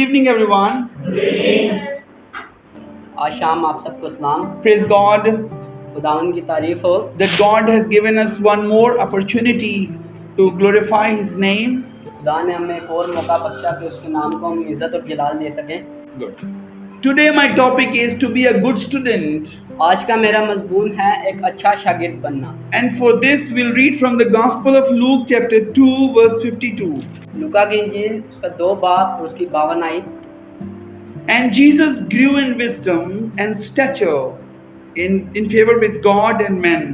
evening, everyone. आज शाम आप सबको सलाम। Praise God खुदावंद की तारीफ हो that God has given us one more opportunity to glorify His name. खुदा ने हमें एक और मौका बख्शा कि उसके नाम को हम इज्जत और जलाल दे सकें। Good. Today, my topic is to be a good student. आज का मेरा मजमून है एक अच्छा शागिर्द बनना। And for this, we'll read from the Gospel of Luke, chapter 2, verse 52. लूका की इंजील उसका 2 बाब और उसकी 52 आयत। And Jesus grew in wisdom and stature in favor with God and men.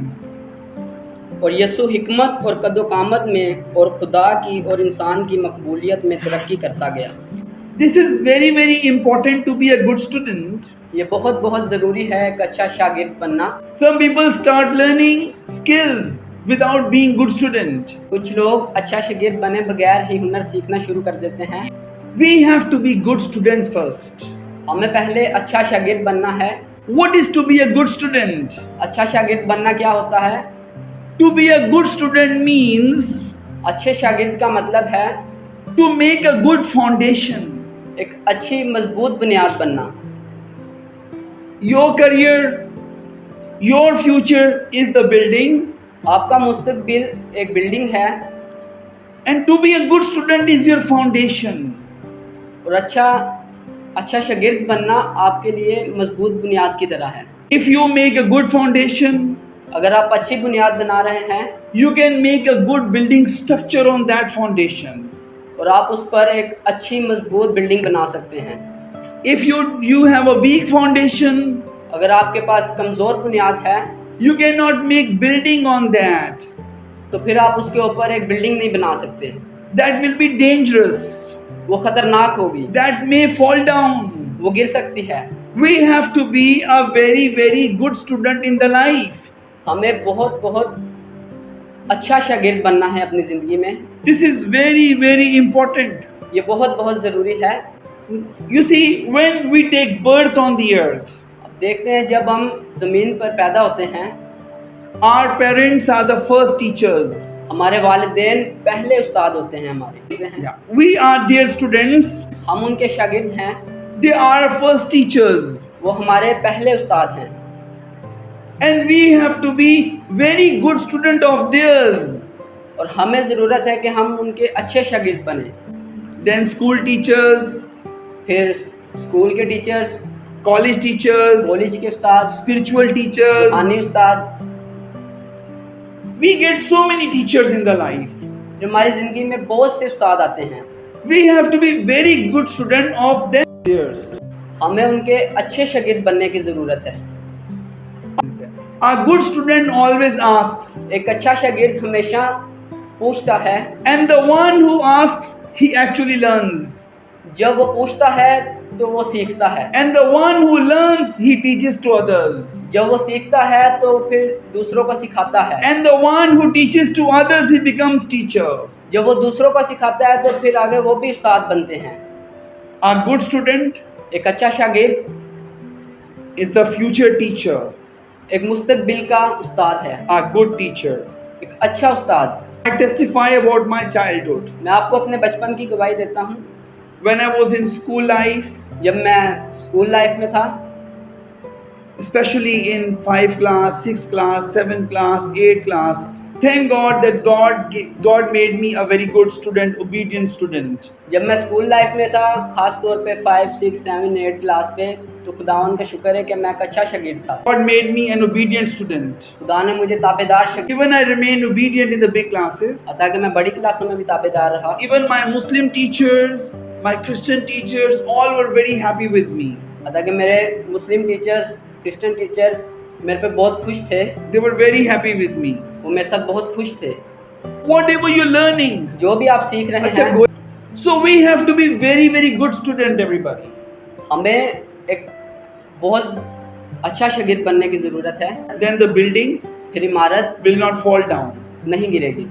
और यीशु हिकमत और कद्दो-कामत में और खुदा की और इंसान की मकबूलियत में तरक्की करता गया। This is very, very important to be a good student. ये बहुत ज़रूरी है एक अच्छा शागिर्द बनना। Some people start learning skills without being good student. कुछ लोग अच्छा शागिर्द बने बगैर ही हुनर सीखना शुरू कर देते हैं। We have to be good student first. हमें पहले अच्छा शागिर्द बनना है। What is to be a good student? अच्छा शागिर्द बनना क्या होता है? To be a good student means अच्छे शागिर्द का मतलब है to make a good foundation. एक अच्छी मजबूत बुनियाद बनना। Your career, your future is the building, आपका मुस्तकबिल एक बिल्डिंग है and to be a good student is your foundation. और अच्छा शागिर्द बनना आपके लिए मजबूत बुनियाद की तरह है। If you make a good foundation, अगर आप अच्छी बुनियाद बना रहे हैं you can make a good building structure on that foundation. और आप उस पर एक अच्छी मजबूत बिल्डिंग बना सकते हैं। If you have a weak foundation, अगर आपके पास कमज़ोर बुनियाद है you cannot make building on that. तो फिर आप उसके ऊपर एक बिल्डिंग नहीं बना सकते। That will be dangerous. वो खतरनाक होगी, That may fall down. वो गिर सकती है। We have to be a very, very good student in the life. हमें बहुत अच्छा शागिर्द बनना है अपनी ज़िंदगी में। This is very, very important. ये बहुत ज़रूरी है। You see, when we take birth on the earth, अब देखते हैं जब हम ज़मीन पर पैदा होते हैं, our parents are the first teachers. हमारे वालिदैन पहले उस्ताद होते हैं हमारे। Yeah. We are their students. हम उनके शागिर्द हैं, They are our first teachers. वो हमारे पहले उस्ताद हैं। And we have to be very good student of theirs. और हमें ज़रूरत है कि हम उनके अच्छे शागिर्द बने। Then school teachers, फिर स्कूल के टीचर्स, college teachers, कॉलेज के उस्ताद, spiritual teachers. रूहानी उस्ताद। We get so many teachers in the life. फिर हमारी ज़िंदगी में बहुत से उस्ताद आते हैं। We have to be very good student of theirs. हमें उनके अच्छे शागिर्द बनने की ज़रूरत है। A good student always asks, एक अच्छा शागिर्द हमेशा पूछता है, and the one who asks, he actually learns. जब वो पूछता है तो वो सीखता है, And the one who learns, he teaches to others. जब वो सीखता है तो फिर दूसरों को सिखाता है, And the one who teaches to others, he becomes teacher. जब वो दूसरों को सिखाता है तो फिर आगे वो भी उस्ताद बनते हैं। A good student एक अच्छा शागिर्द is the future teacher. एक मुस्तकबिल का उस्ताद है, A good teacher. एक अच्छा उस्ताद। I testify about my childhood. मैं आपको अपने बचपन की गवाही देता हूँ। When I was in school life, जब मैं स्कूल लाइफ में था, especially in 5 class, 6 class, 7 class, 8 class, thank God that God made me a very good student, obedient student. जब मैं स्कूल लाइफ में था, ख़ास तौर पे 5, 6, 7, 8 क्लास पे, तो खुदावन का शुक्र है कि मैं एक अच्छा शागिर्द था। God made me an obedient student. खुदा ने मुझे ताबेदार शागिर्द, Even I remained obedient in the big classes. ताकि मैं बड़ी क्लासों में भी ताबेदार रहा। Even my Muslim teachers, my Christian teachers, all were very happy with me. ताकि मेरे मुस्लिम टीचर्स, क्रिश्चियन टीचर्स मेरे पे बहुत खुश थे। They were very happy with me. वो मेरे साथ बहुत खुश थे। Whatever you're learning, जो भी आप सीख रहे अच्छा, हैं, so we have to be very, very good student, everybody. हमें एक बहुत अच्छा शागिर्द बनने की ज़रूरत है। Then the building फिर इमारत will not fall down. नहीं गिरेगी।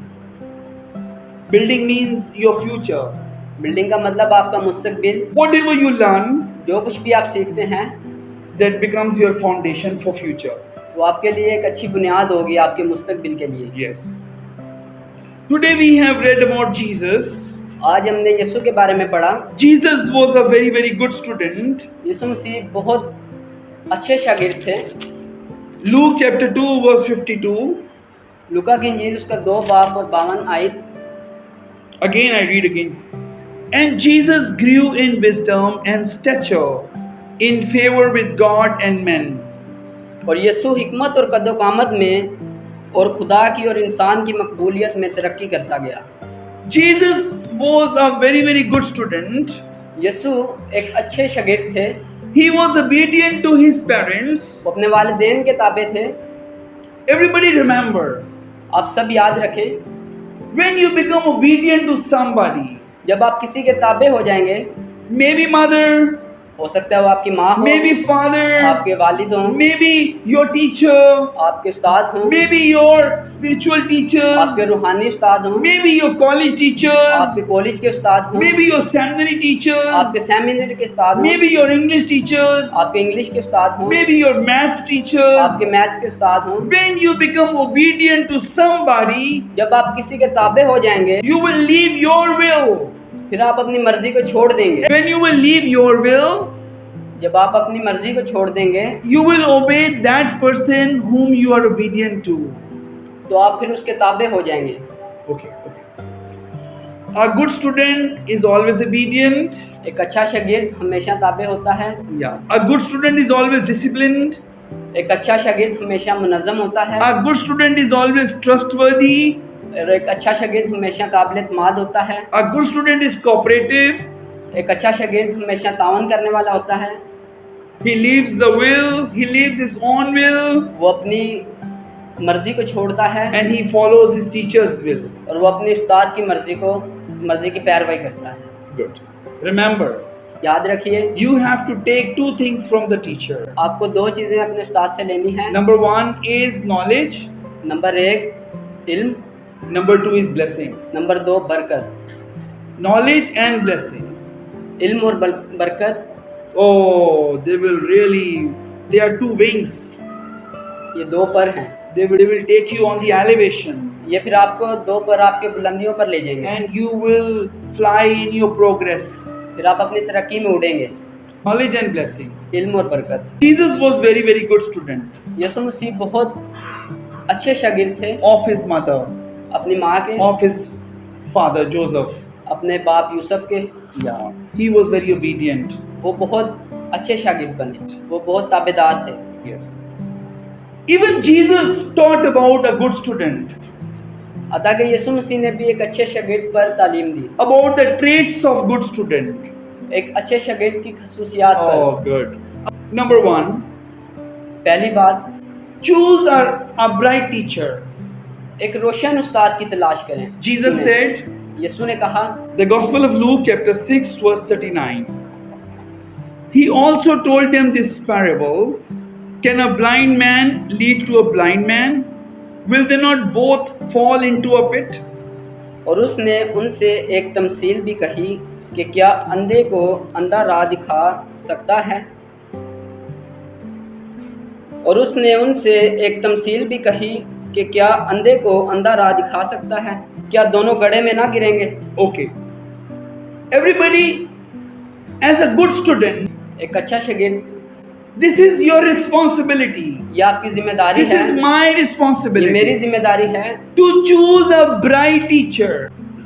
Building means your future. Building का मतलब आपका मुस्तकबिल। Whatever you learn, जो कुछ भी आप सीखते हैं that becomes your foundation for future. वो आपके लिए एक अच्छी बुनियाद होगी आपके मुस्तकबिल के लिए। Yes. Today we have read about Jesus. आज हमने यीशु के बारे में पढ़ा। Jesus was a very, very good student. यीशु मसीह बहुत अच्छे शागिर्द थे। Luke chapter 2, verse 52. लूका की इंजील उसका 2 बाब और 52 आयत। Again, I read again. And Jesus grew in wisdom and stature, in favor with God and men. और यीशु हिकमत और कद्दोकामत में और खुदा की और इंसान की मकबूलियत में तरक्की करता गया। Jesus was a very, very good student. यीशु एक अच्छे शागिर्द थे। He was obedient to his parents. वो अपने वालिदैन के ताबे थे। Everybody remember, आप सब याद रखें, when you become obedient to somebody, जब आप किसी के ताबे हो जाएंगे, maybe mother, हो सकता है वो आपकी माँ हो, maybe father, आपके वालिद हों, maybe your teacher, आपके उस्ताद हों, maybe your spiritual teachers, आपके रूहानी उस्ताद हों, maybe your college teachers, आपके कॉलेज के उस्ताद हों, maybe your seminary teachers, आपके सेमिनरी के उस्ताद हों, maybe your English teachers, आपके इंग्लिश के उस्ताद हों, maybe your maths teachers. आपके मैथ्स के उस्ताद हों। When you become obedient to somebody, जब आप किसी के ताबे हो जाएंगे, you will leave your will. फिर आप अपनी मर्जी को छोड़ देंगे। When you will leave your will, जब आप अपनी मर्जी को छोड़ देंगे, you will obey that person whom you are obedient to. तो आप फिर उसके ताबे हो जाएंगे। Okay. A good student is always obedient. एक अच्छा शागिर्द हमेशा ताबे होता है। Yeah. A good student is always disciplined. एक अच्छा शागिर्द हमेशा मुनज़्ज़म होता है। A good student is always trustworthy. और एक अच्छा शागिर्द हमेशा काबिल एतमाद होता है। A good student is cooperative. एक अच्छा शागिर्द हमेशा तावन करने वाला होता है। He leaves the will. He leaves his own will. वो अपनी मर्जी को छोड़ता है And he follows his teacher's will. और वो अपने उस्ताद की मर्जी की पैरवी करता है। Good. Remember, याद रखिए, you have to take two things from the teacher. आपको 2 चीज़ें अपने उस्ताद से लेनी है। Number 1 is knowledge. नंबर 1 इल्म, Number 2 is blessing. नंबर 2 बरकत। Knowledge and blessing. इल्म और बरकत, Oh, they are two wings. ये 2 पर हैं। They will take you on the elevation. ये फिर आपको 2 पर आपके बुलंदियों पर ले जाएंगे। And you will fly in your progress. फिर आप अपनी तरक्की में उड़ेंगे। Knowledge and blessing. इल्म और बरकत। Jesus was very, very good student यीशु मसीह बहुत अच्छे शागिर्द थे of his mother, अपनी माँ के, of his father Joseph. अपने बाप यूसुफ के। Yeah, he was very obedient. वो बहुत अच्छे शागिर्द बने, वो बहुत ताबेदार थे। Yes. Even Jesus taught about a good student, अतः कि यीशु मसीह ने भी एक अच्छे शागिर्द पर तालीम दी, about the traits of good student. एक अच्छे शागिर्द की खसूसियात पर। Oh, good. Number 1, पहली बात, choose a bright teacher. एक रोशन उस्ताद की तलाश करें। Jesus said, यीशु ने कहा, the Gospel of Luke chapter 6 verse 39. He also told them this parable. Can a blind man lead to a blind man? Will they not both fall into a pit? और उसने उनसे एक तमसील भी कही कि क्या अंधे को अंधा राह दिखा सकता है। और उसने उनसे एक तमसील भी कही कि क्या अंधे को अंधा राह दिखा सकता है, क्या दोनों गड्ढे में ना गिरेंगे। Okay. Everybody, as a good student, एक अच्छा शागिर्द, this is your responsibility. ये आपकी जिम्मेदारी This है, is my ये मेरी responsibility जिम्मेदारी है to choose a bright teacher.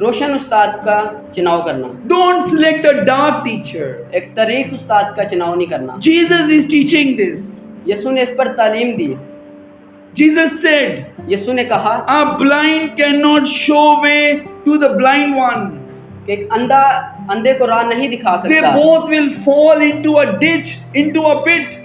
रोशन उस्ताद का चुनाव करना, Don't select a dark teacher. एक तरीक उस्ताद का चुनाव नहीं करना। Jesus is teaching this. यीशु ने इस पर तालीम दी। Jesus said, यीशु ने कहा a blind cannot show way to the blind one. कि एक अंधा अंधे को राह नहीं दिखा They सकता, both will fall into a ditch, into a pit.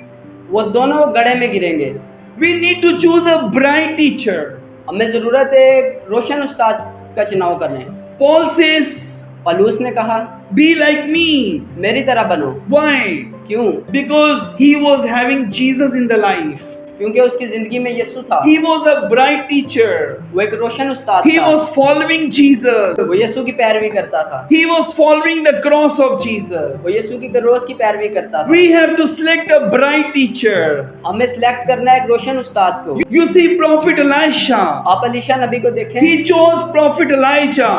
वो दोनों गड्ढे में गिरेंगे। We need to choose a bright teacher. हमें ज़रूरत है एक रोशन उस्ताद का चुनाव करने। Paul says, पौलुस ने कहा, be like me. मेरी तरह बनो। Why? क्यों? Because he was having Jesus in the life. क्योंकि उसकी ज़िंदगी में यीशु था। He was a bright teacher. वो एक रोशन उस्ताद He था। was following Jesus. वो यीशु की पैरवी करता था। He was following the cross of Jesus. वो यीशु की क्रूस की पैरवी करता था। We have to select a bright teacher. हमें सिलेक्ट करना है एक रोशन उस्ताद को। You see Prophet Elisha. आप अलीशा नबी को देखें, He chose Prophet Elijah.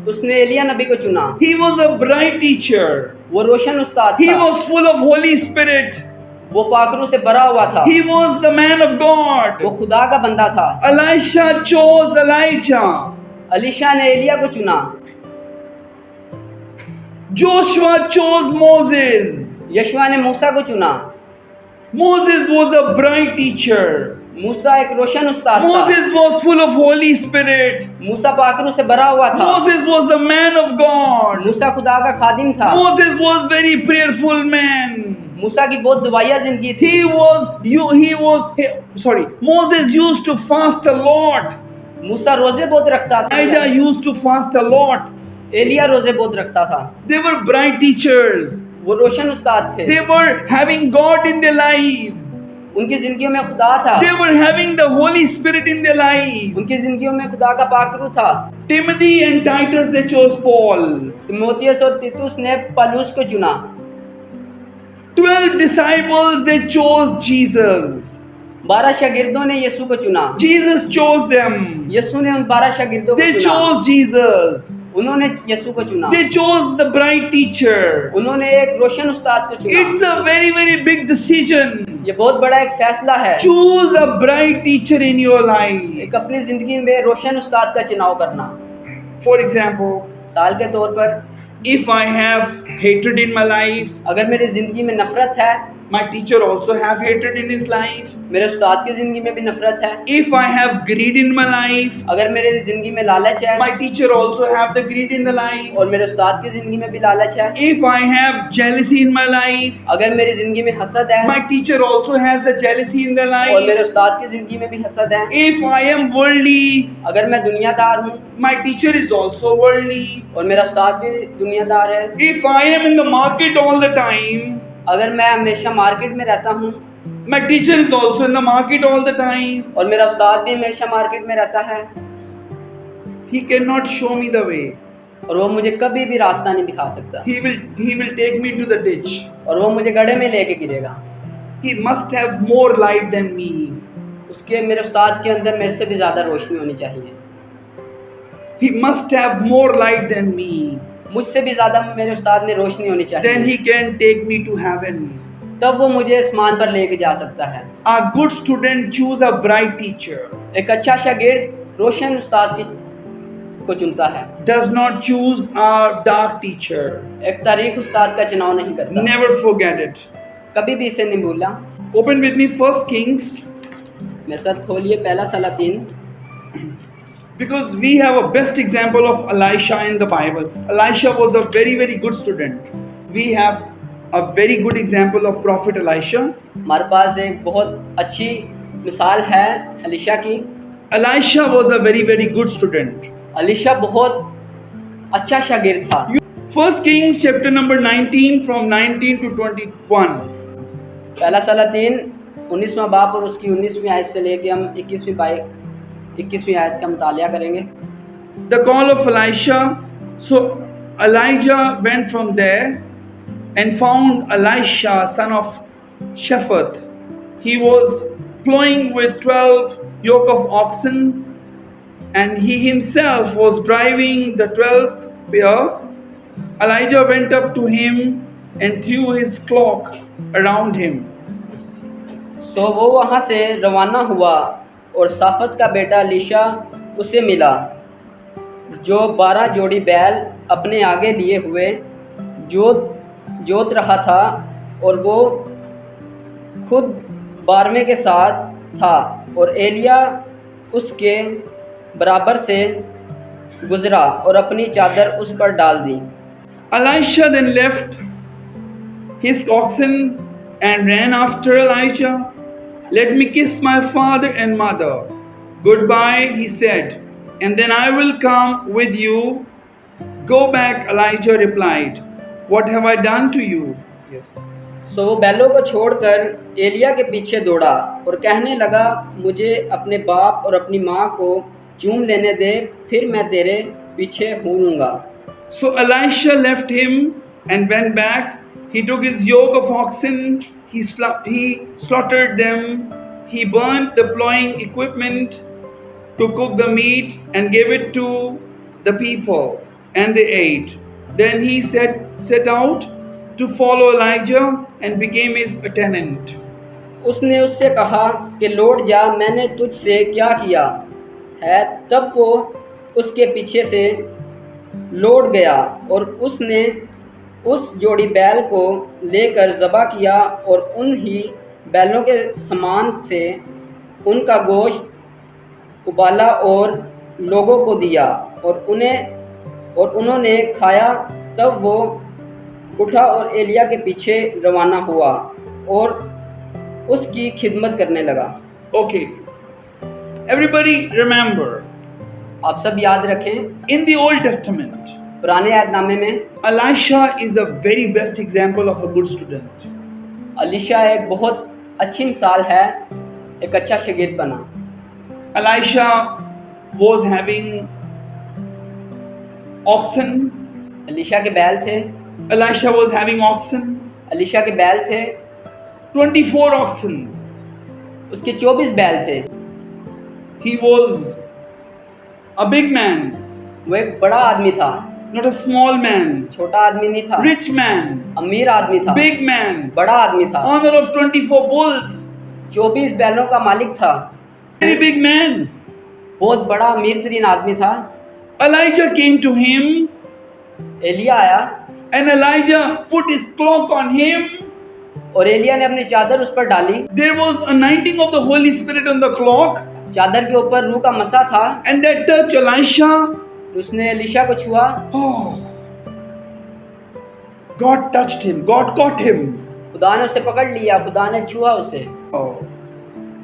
उसने एलिया नबी को चुना। He was a bright teacher. वो रोशन उस्ताद He था। was full of Holy Spirit. वो पाकरू से भरा हुआ था। He was the man of वो God. खुदा का बंदा था। Elisha chose Elijah. अलीशा ने एलिया को चुना। Joshua chose Moses. यशुआ ने मूसा को चुना। Moses was a bright teacher. मूसा एक रोशन उस्ताद था। Moses was full of Holy Spirit. मूसा पाकरू से भरा हुआ था। Moses was the man of God. मूसा खुदा का खादिम था। Moses was very prayerful man. मूसा की बहुत दुआया जिंदगी थी। Moses used to fast a lot. मूसा रोजे बहुत रखता था। Elijah used to fast a lot. Elia रोजे बहुत रखता था। They were bright teachers. वो रोशन उस्ताद थे। They were having God in their lives. उनकी जिंदगियों में खुदा था। They were having the Holy Spirit in their lives. उनकी जिंदगियों में खुदा का पाकरू था। Timothy and Titus, they chose Paul. Timothy और तीतुस ने पौलुस को चुना। 12 disciples, they chose Jesus. 12 शागिर्दों ने यीशु को चुना। Jesus chose them. यीशु ने उन 12 शागिर्दों को They चुना। chose Jesus. उन्होंने यीशु को चुना। They chose the bright teacher. उन्होंने एक रोशन उस्ताद को चुना। It's a very, very big decision. ये बहुत बड़ा एक फैसला है। Choose a bright teacher in your life. एक अपनी जिंदगी में रोशन उस्ताद का चुनाव करना। For example, साल के तौर पर if I have hatred in my life, अगर मेरी जिंदगी में नफरत है, my teacher also have hatred in his life. मेरे उस्ताद की जिंदगी में भी नफरत है। If I have greed in my life, अगर मेरी जिंदगी में लालच है, my teacher also have the greed in the life. और मेरे उस्ताद की जिंदगी में भी लालच है। If I have jealousy in my life, अगर मेरी जिंदगी में हसद है, my teacher also has the jealousy in the और life. मेरे उस्ताद की जिंदगी में भी हसद है। If I am worldly, अगर मैं दुनियादार हूँ, my teacher is also worldly. और मेरा उस्ताद भी दुनियादार है। If I am in the market all the time, अगर मैं हमेशा मार्केट में रहता हूँ, my teacher is also in the market all the time, और मेरा उस्ताद भी हमेशा मार्केट में रहता है, he cannot show me the way. और वो मुझे कभी भी रास्ता नहीं दिखा सकता, He will take me to the ditch. और वो मुझे गड्ढे में लेके गिरेगा। He must have more light than me. उसके मेरे उस्ताद के अंदर मेरे से भी ज़्यादा रोशनी होनी चाहिए। He must have more light than me. मुझसे भी ज़्यादा मेरे उस्ताद में रोशनी होनी Then चाहिए, he can take me to heaven. तब वो मुझे आसमान पर लेके जा सकता है। A good student choose a bright teacher. एक अच्छा शागिर्द रोशन उस्ताद को चुनता है, Does not choose a dark teacher. एक तारीख उस्ताद का चुनाव नहीं करता। Never forget it. कभी भी इसे नहीं भूलना। Open with me 1 Kings. मेरे साथ खोलिए पहला सलातीन, Because we have a best example of Elisha in the Bible. Elisha was a very, very good student. We have a very good example of Prophet Elisha. हमारे पास एक बहुत अच्छी मिसाल है अलीशा की। Elisha was a very, very good student. Alisha बहुत अच्छा शागिर्द था। 1 Kings chapter number 19 from 19 to 21. पहला सलातीन 19वां बाब और उसकी 19वीं आयत से लेके हम 21वीं आयत का मुतालिया करेंगे। The call of Elisha. So Elijah went from there and found Elisha, son of Shaphat. He was plowing with 12 yoke of oxen, and he himself was driving the 12th pair. Elijah went up to him and threw his cloak around him. सो वो वहाँ से रवाना हुआ और साफत का बेटा अलीशा उसे मिला, जो 12 जोड़ी बैल अपने आगे लिए हुए जोत रहा था, और वो खुद 12वें के साथ था, और एलिया उसके बराबर से गुजरा और अपनी चादर उस पर डाल दी। Elisha then left his oxen and ran after Elijah. Let me kiss my father and mother. Goodbye, he said, and then I will come with you. Go back, Elijah replied. What have I done to you? Yes. सो वो बैलों को छोड़कर एलिया के पीछे दौड़ा और कहने लगा, मुझे अपने बाप और अपनी माँ को चूम लेने दे, फिर मैं तेरे पीछे हूँगा। So Elisha left him and went back. He took his yoke of oxen. He slaughtered them. He burnt the plowing equipment to cook the meat and gave it to the people. and they ate. Then he set out to follow Elijah and became his attendant. उसने उससे कहा कि लौट जा, मैंने तुझसे क्या किया है। तब वो उसके पीछे से लौट गया और उसने उस जोड़ी बैल को लेकर ज़बह किया और उन ही बैलों के समान से उनका गोश्त उबाला और लोगों को दिया और उन्होंने खाया। तब वो उठा और एलिया के पीछे रवाना हुआ और उसकी खिदमत करने लगा। Okay, everybody remember, आप सब याद रखें, in the Old Testament, पुराने अहदनामे में Elisha is a very best example of a good student. Alisha एक बहुत अच्छी मिसाल है, एक अच्छा शागिर्द बना। Elisha was having oxen. Alisha के बैल थे, Elisha was having oxen. Alisha के बैल थे, 24 oxen. उसके 24 बैल थे। He was a big man, वो एक बड़ा आदमी था, not a small man. छोटा आदमी नहीं था, Rich man, अमीर आदमी था, big man, बड़ा आदमी था, owner of 24 bulls. 24 बैलों का मालिक था, Very big man. बहुत बड़ा अमीर तरीन आदमी था। Elijah came to him Elia आया and Elijah put his cloak on him. और एलिया ने अपनी चादर उस पर डाली। There was anointing of the Holy Spirit on the cloak, चादर के ऊपर रूह का मसा था। and that touched Elisha. उसने एलीशा को छुआ। Oh, God touched him. God caught him. खुदा ने उसे पकड़ लिया, खुदा ने छुआ उसे। Oh,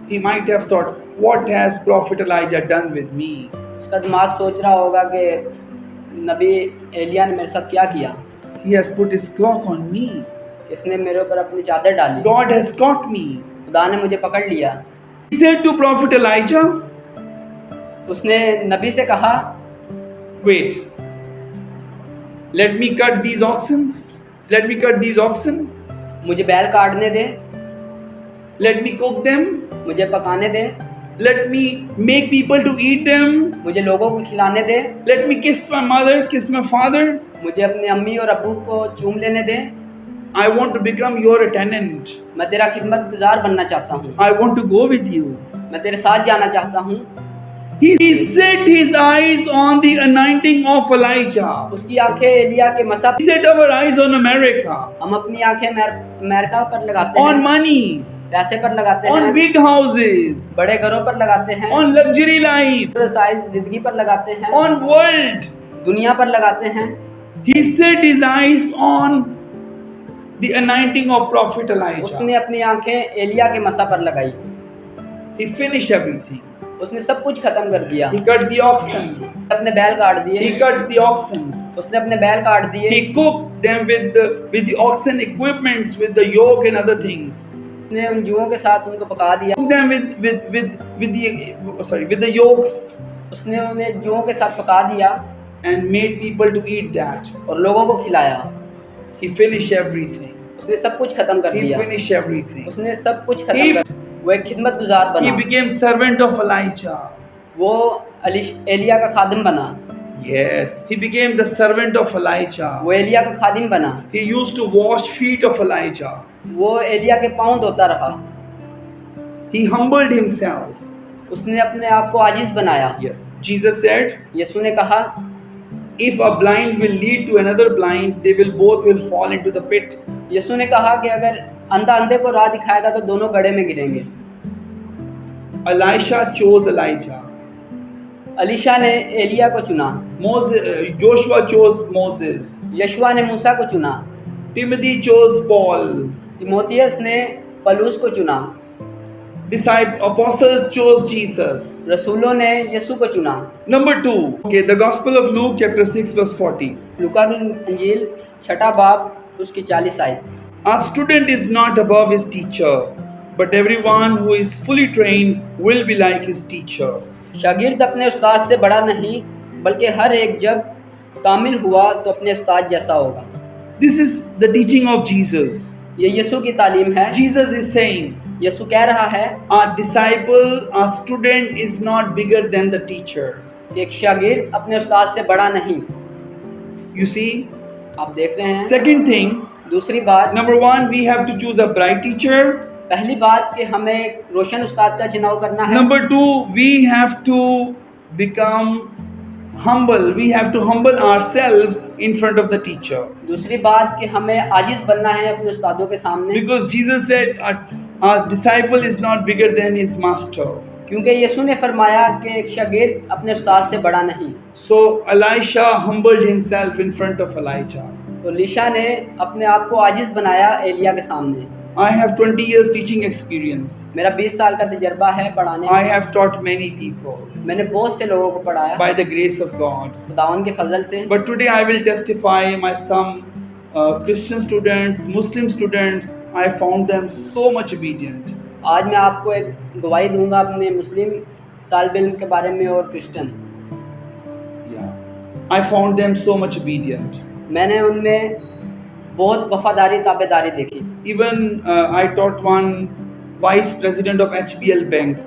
he might have thought, what has Prophet Elijah done with me? उसका दिमाग सोच रहा होगा कि नबी एलिया ने मेरे साथ क्या किया, He has put his cloak on me. इसने मेरे ऊपर अपनी चादर डाली, God has caught me. खुदा ने मुझे पकड़ लिया। He said to Prophet Elijah, उसने नबी से कहा, wait, let me cut these oxen. Let me cut these oxen. मुझे बैल काटने दे, Let me cook them. मुझे पकाने दे, Let me make people to eat them. मुझे लोगों को खिलाने दे, Let me kiss my mother, kiss my father. मुझे अपनी अम्मी और अब्बू को चूम लेने दे। I want to become your attendant. मैं तेरा खिदमत गुजार बनना चाहता हूँ, I want to go with you. मैं तेरे साथ जाना चाहता हूँ। He set his eyes on the anointing of Elijah. उसकी आंखें एलिया के मसा। He set our eyes on America, हम अपनी आंखें अमेरिका पर लगाते on हैं, money, पैसे पर लगाते on हैं, big houses, बड़े घरों पर लगाते हैं, on luxury life, साइज जिंदगी पर लगाते हैं, on world. दुनिया पर लगाते हैं। He set his eyes on the anointing of Prophet Elijah. उसने अपनी आंखें एलिया के मसा पर लगाई। He finished everything. उसने सब कुछ खत्म कर दिया। He cut the oxen. अपने बैल काट दिए, He cut the oxen. उसने अपने बैल काट दिए, He cooked them with the oxen equipments, with the yoke and other things. उसने उन जुओं के साथ उनको पका दिया, Cooked them with the yokes उसने उन्हें जुओं के साथ पका दिया and made people to eat that. और लोगों को खिलाया। He finished everything. उसने सब कुछ खत्म कर He दिया, finished everything. उसने सब कुछ खत्म कर, वो एक खिदमत गुजार He बना, became servant of Elijah. वो एलिया का खादिम बना, Yes, he became the servant of Elijah. वो एलिया का खादिम बना, He used to wash feet of Elijah. वो एलिया के पाँव धोता रहा। He humbled himself. उसने अपने आप को आजिज बनाया। Yes, Jesus said, यीशु ने कहा, if a blind will lead to another blind, they both will fall into the pit. यीशु ने कहा कि अगर अंधा अंधे को राह दिखाएगा तो दोनों गड्ढे में गिरेंगे। Elisha chose Elijah. अलीशा ने एलिया को चुना, Joshua chose Moses. यशुआ ने मूसा को चुना, Timothy chose Paul. तिमोथियस ने पलूस को चुना, Apostles chose Jesus. रसूलों ने यीशु को चुना। Number 2. Okay, the Gospel of Luke chapter 6 verse 40. लूका की अंजील 6 बाब उसकी 40 आयत। A student is not above his teacher, but everyone who is fully trained will be like his teacher. शागिर्द अपने उस्ताद से बड़ा नहीं, बल्कि हर एक जब कामिल हुआ तो अपने उस्ताद जैसा होगा। This is the teaching of Jesus. ये यीशु की तालीम है। Jesus is saying, यीशु कह रहा है, a disciple, a student is not bigger than the teacher. कि एक शागिर्द अपने उस्ताद से बड़ा नहीं। You see? आप देख रहे हैं। Second thing, दूसरी बात, number one, we have to choose a bright teacher. पहली बात कि हमें एक रोशन उस्ताद का चुनाव करना है। Number two, we have to become humble. We have to humble ourselves in front of the teacher. दूसरी बात कि हमें आजिज बनना है अपने उस्तादों के सामने, Because Jesus said, our disciple is not bigger than his master. क्योंकि यीशु ने फरमाया कि एक शागिर्द अपने उस्ताद से बड़ा नहीं। So Elisha humbled himself in front of Elijah. तो लीशा ने अपने आप को आजिज बनाया एलिया के सामने। I have 20 years teaching experience. मेरा 20 साल का तजर्बा है पढ़ाने I में। have taught many people मैंने बहुत से लोगों को पढ़ाया by the grace of God. खुदावंद के फजल से। But today I will testify my some Christian students, Muslim students, I found them so much obedient. आज मैं आपको एक गवाही दूंगा अपने मुस्लिम तालिब इल्म के बारे में और Christian. Yeah. I found them so much obedient. मैंने उनमें बहुत वफादारी ताबेदारी देखी। Even I taught one vice president of HBL Bank,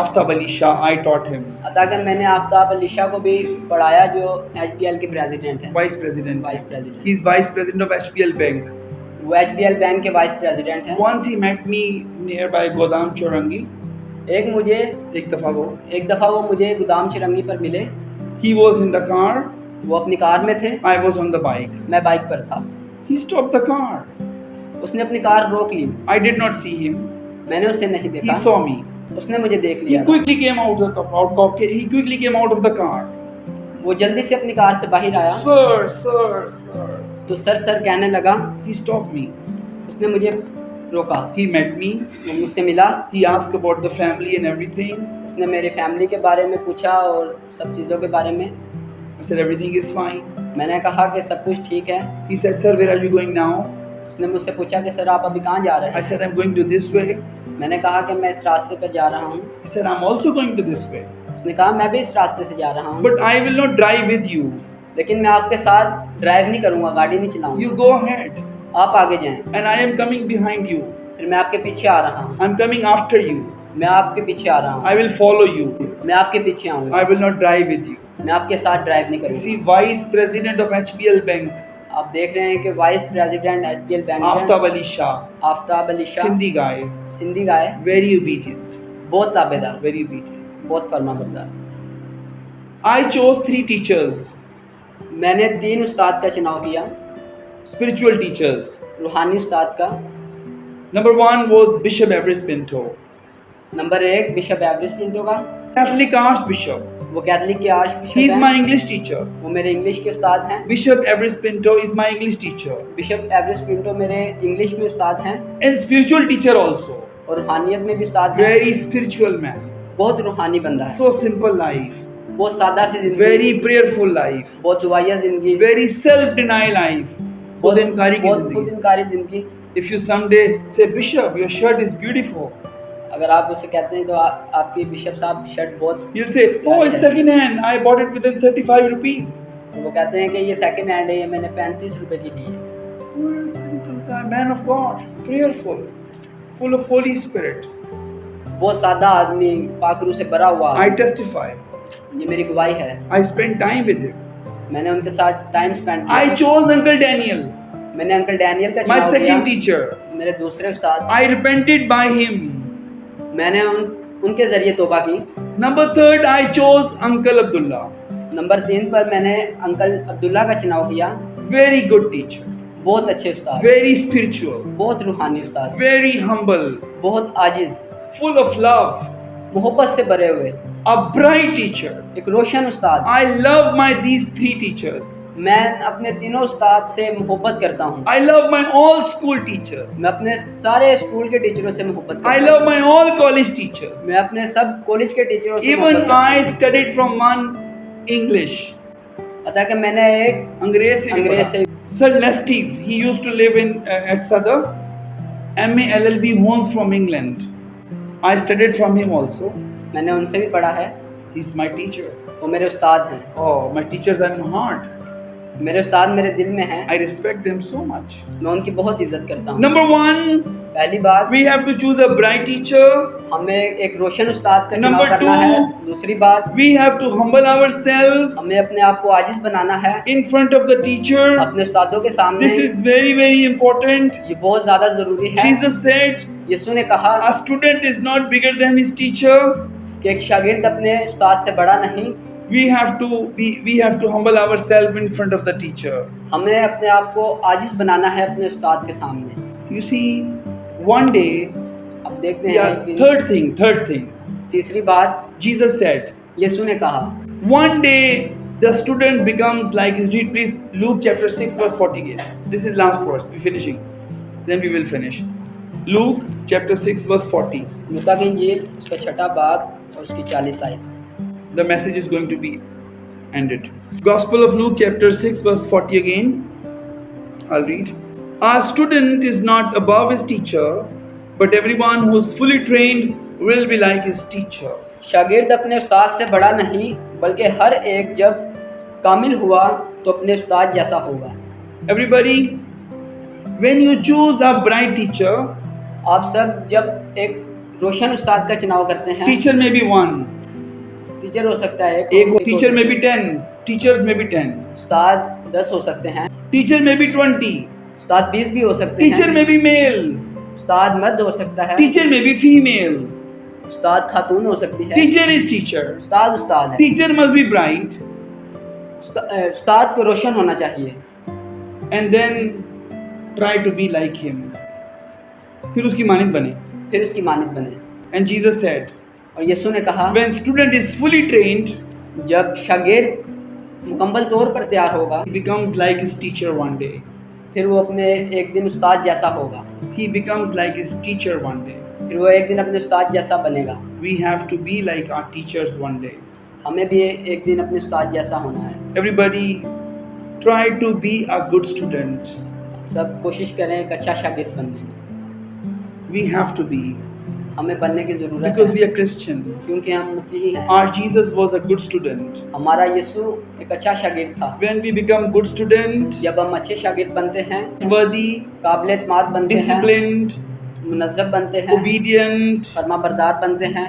Aftab Ali Shah, I taught him. अताकर मैंने आफ्ताब अली शाह को भी पढ़ाया जो HBL के प्रेसिडेंट हैं। Vice president. Vice president. He's vice president of HBL Bank. वो HBL बैंक के वाइस प्रेसिडेंट हैं। Once he met me nearby Godam Chorangi. एक एक दफ़ा वो मुझे गोदाम चिरंगी पर मिले। He was in the car. वो अपनी कार में थे, I was on the bike. मैं बाइक पर था। He stopped the car. उसने अपनी कार रोक ली। I did not see him. मैंने उसे नहीं He देखा, saw me. उसने मुझे देख He लिया। quickly came He quickly came out of the car. वो जल्दी से अपनी कार से बाहर आया। Sir, sir, sir. तो सर कहने लगा। He stopped me. उसने मुझे रोका। He met me. वो मुझसे मिला। He asked about the family and everything. उसने मेरी फैमिली के बारे में पूछा और सब चीज़ों के बारे में। I said everything is fine. मैंने कहा कि सब कुछ ठीक है। He said, sir, where are you going now? उसने मुझसे पूछा कि सर आप अभी कहाँ जा रहे I हैं? said, I'm going to this way. मैंने कहा कि मैं इस रास्ते पर जा रहा हूँ। He said, I'm also going to this way. उसने कहा मैं भी इस रास्ते से जा रहा हूँ, But I will not drive with you. लेकिन मैं आपके साथ ड्राइव नहीं करूँगा, गाड़ी नहीं चलाऊँगा। You go ahead. आप आगे जाएं, And I am coming behind you. फिर मैं आपके पीछे आ रहा हूँ। I'm coming after you. मैं आपके पीछे आ रहा हूँ। I will follow you. मैं आपके पीछे आऊँगा। I will not drive with you. मैं आपके साथ ड्राइव नहीं You करूँगा। see, vice president of HBL Bank, आप देख रहे हैं कि vice president HBL bank Aftab Ali Shah, Aftab Ali Shah, Sindhi guy, Sindhi guy, very obedient, बहुत ताबेदार, very obedient. बहुत फरमाबरदार। I chose 3 teachers, मैंने 3 उस्ताद का चुनाव किया, spiritual teachers. रूहानी उस्ताद का। Number 1 was Bishop Everest Pinto, number 1 bishop Everest Pinto का, Catholic Archbishop. वो कैथलिक के arch He bishop is my हैं। English teacher. वो मेरे इंग्लिश के उस्ताद हैं। Bishop Everest Pinto is my English teacher bishop Everest Pinto मेरे इंग्लिश में उस्ताद हैं and spiritual teacher also. और रूहानियत में भी उस्ताद हैं। Very spiritual man. बहुत रूहानी बंदा है, So simple life. बहुत सादा सी जिंदगी, Very prayerful life. बहुत दुआया जिंदगी, Very self-denial life. खुद इनकारी की बहुत खुद जिंदगी. इनकारी जिंदगी। If you someday say, Bishop, your shirt is beautiful, अगर आप उसे कहते हैं तो आपकी बिशप साहब शर्ट बहुत, you'll say, oh, it's second hand. I bought it within 35 rupees. तो वो कहते हैं कि ये सेकंड हैंड है, ये मैंने 35 रुपए की ली है। You're a simple guy, man of God, prayerful, full of Holy Spirit. बहुत सादा आदमी, पाकरू से भरा हुआ I आदमी। testify. ये मेरी गवाही है। I spent time with him. मैंने उनके साथ टाइम स्पेंड I किया। chose Uncle Daniel, मैंने अंकल डैनियल का my चुनाव किया, second teacher. मेरे दूसरे उस्ताद। I repented by him. मैंने उनके जरिए तौबा की। Number 3, I chose Uncle Abdullah. Number 3 पर मैंने अंकल अब्दुल्ला का चुनाव किया। Very good teacher, बहुत अच्छे उस्ताद, very spiritual, बहुत रूहानी उस्ताद, very humble, बहुत आजिज, full of love, मोहब्बत से भरे हुए, a bright teacher. एक रोशन उस्ताद। I love these 3 teachers. मैं अपने तीनों उस्ताद से मोहब्बत करता हूँ। I love my all school teachers. मैं अपने सारे स्कूल के टीचरों से मोहब्बत I करता love हूँ। my all college teachers. मैं अपने सब कॉलेज के टीचरों से Even मोहब्बत करता I हूँ। studied from one English. अतः कि मैंने एक अंग्रेज अंग्रेज से Sir Lestive, he used to live in at Sadar. MA LLB Homes from England. I studied from him also. मैंने उनसे भी पढ़ा है। He's my teacher. वो मेरे उस्ताद हैं। Oh, my teachers are in my heart. मेरे उस्ताद मेरे दिल में हैं, I respect them so much. मैं उनकी बहुत इज्जत करता हूँ। Number one, पहली बात, we have to choose a bright teacher. हमें एक रोशन उस्ताद का चुनाव Number करना है। two, दूसरी बात, we have to humble ourselves हमें अपने आप को आजिज बनाना है in front of the teacher. अपने उस्तादों के सामने। This is very, very important. ये बहुत ज्यादा जरूरी है। Jesus said, यीशु ने कहा a student is not bigger than his teacher. कि एक शागिर्द अपने उस्ताद से बड़ा नहीं। We have to humble ourselves in front of the teacher. हमें अपने आप को आजिज बनाना है अपने उस्ताद के सामने। You see, one day, अब देखते हैं एक दिन। third thing. तीसरी बात, Jesus said, यीशु ने कहा one day the student becomes like, read please Luke chapter 6 verse 40 again. This is last verse, we're finishing. Then we will finish. Luke chapter 6 verse 40. लूका की इंजील उसका 6 बाब और उसकी 40 आयत। The message is going to be ended. Gospel of Luke chapter 6 verse 40 again. I'll read. Our student is not above his teacher, but everyone who is fully trained will be like his teacher. शागिर्द अपने उस्ताद से बड़ा नहीं, बल्कि हर एक जब कामिल हुआ तो अपने उस्ताद जैसा होगा। Everybody, when you choose a bright teacher, आप सब जब एक रोशन उस्ताद का चुनाव करते हैं, teacher may be one, teacher हो सकता है एक teacher may be 10, teachers may be 10, उस्ताद 10 हो सकते हैं, teacher may be 20, उस्ताद 20 भी हो सकते teacher हैं, may be male, उस्ताद मर्द हो सकता है, teacher may be female, उस्ताद खातून हो सकती है, teacher is teacher, उस्ताद उस्ताद है, teacher must be bright, उस्ताद को रोशन होना चाहिए, and then try to be like him. फिर उसकी मानित बने. फिर उसकी मानित बने। And Jesus said, और यीशु ने कहा when student is fully trained, जब शागिर्द मुकम्मल तौर पर तैयार होगा, he becomes like his teacher one day. फिर वो अपने एक दिन उस्ताद जैसा होगा, He becomes like his teacher one day. फिर वो एक दिन अपने उस्ताद जैसा बनेगा। We have to be like our teachers one day. हमें भी एक दिन अपने उस्ताद जैसा होना है। Everybody, try to be a good student. सब कोशिश करें एक अच्छा शागिर्द बनने की। We have to be, हमें बनने की ज़रूरत because we है, are Christian. क्योंकि हम मसीही हैं। Our Jesus was a good student. हमारा यीशु एक अच्छा शागिर्द था। When we become good student, जब हम अच्छे शागिर्द बनते हैं, worthy, काबिल-ए-एतमाद बनते हैं, disciplined, मुनज़्ज़ब बनते हैं, obedient, फरमाबरदार बनते हैं,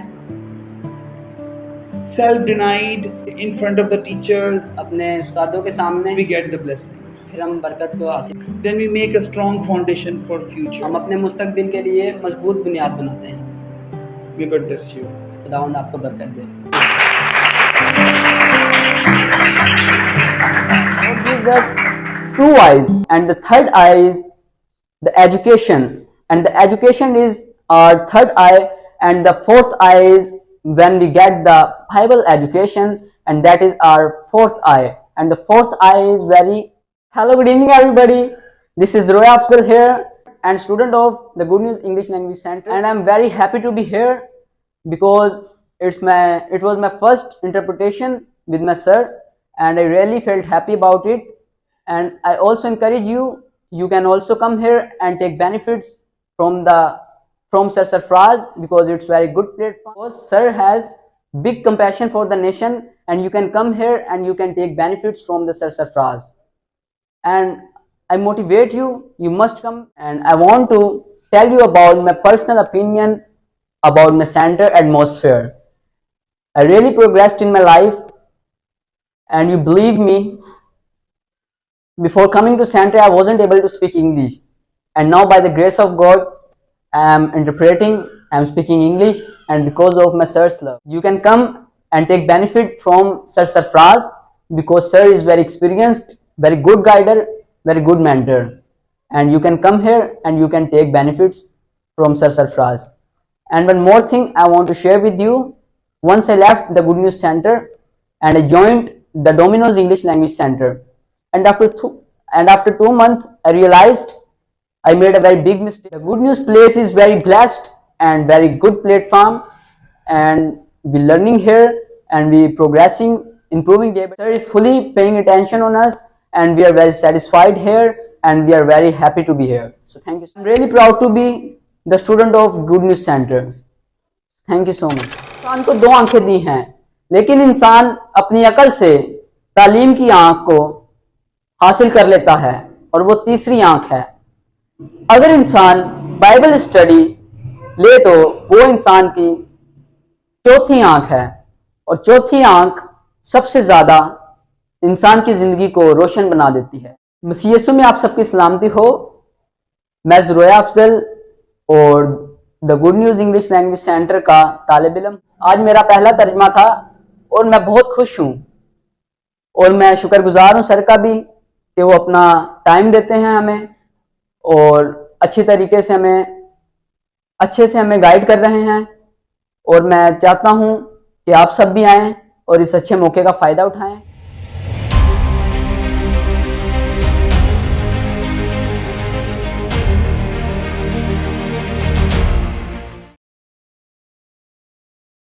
self-denied in front of the teachers, अपने उस्तादों के सामने, we get the blessing. फिर हम बरकत को हासिल, Then we make a strong foundation for future. हम अपने मुस्तकबिल के लिए मजबूत बुनियाद बनाते हैं। May God bless you. खुदावंद आपको बरकत दे। God gives us 2 eyes, and the third eye is the education, and the education is our third eye, and the fourth eye is when we get the Bible education, and that is our fourth eye, and the fourth eye is very. Hello, good evening everybody. This is Roy Afzal here, and student of the Good News English Language Center, and I'm very happy to be here because it was my first interpretation with my sir, and I really felt happy about it. And I also encourage you can also come here and take benefits from Sir Sarfraz, because it's very good platform. Because sir has big compassion for the nation, and you can come here and you can take benefits from the Sir Sarfraz. And I motivate you must come. And I want to tell you about my personal opinion about my center atmosphere. I really progressed in my life, and you believe me, before coming to center I wasn't able to speak English, and now by the grace of God I am interpreting, I am speaking English, and because of my sir's love. You can come and take benefit from Sir Sarfraz, because sir is very experienced, very good guider, very good mentor, and you can come here and you can take benefits from Sir Sarfraz. And one more thing I want to share with you. Once I left the Good News Center and I joined the Domino's English Language Center, and after 2 months I realized I made a very big mistake. The Good News place is very blessed and very good platform, and we learning here and we progressing, improving day by day. Sir is fully paying attention on us, and we are very satisfied here, and we are very happy to be here. So thank you. I'm really proud to be the student of Good News Center. Thank you so much. इंसान को 2 आंखें दी हैं, लेकिन इंसान अपनी अकल से तालीम की आंख को हासिल कर लेता है, और वो तीसरी आंख है। अगर इंसान बाइबल स्टडी ले तो वो इंसान की चौथी आंख है, और चौथी आंख सबसे ज्यादा इंसान की जिंदगी को रोशन बना देती है। मसीह यीशु में आप सबकी सलामती हो। मैं ज़ुरैया अफजल और the good news English language centre का तालिब इल्म। आज मेरा पहला तर्जमा था और मैं बहुत खुश हूँ, और मैं शुक्रगुजार हूँ सर का भी कि वो अपना टाइम देते हैं हमें और अच्छी तरीके से अच्छे से हमें गाइड कर रहे हैं। और मैं चाहता हूँ कि आप सब भी आएँ और इस अच्छे मौके का फ़ायदा उठाएं।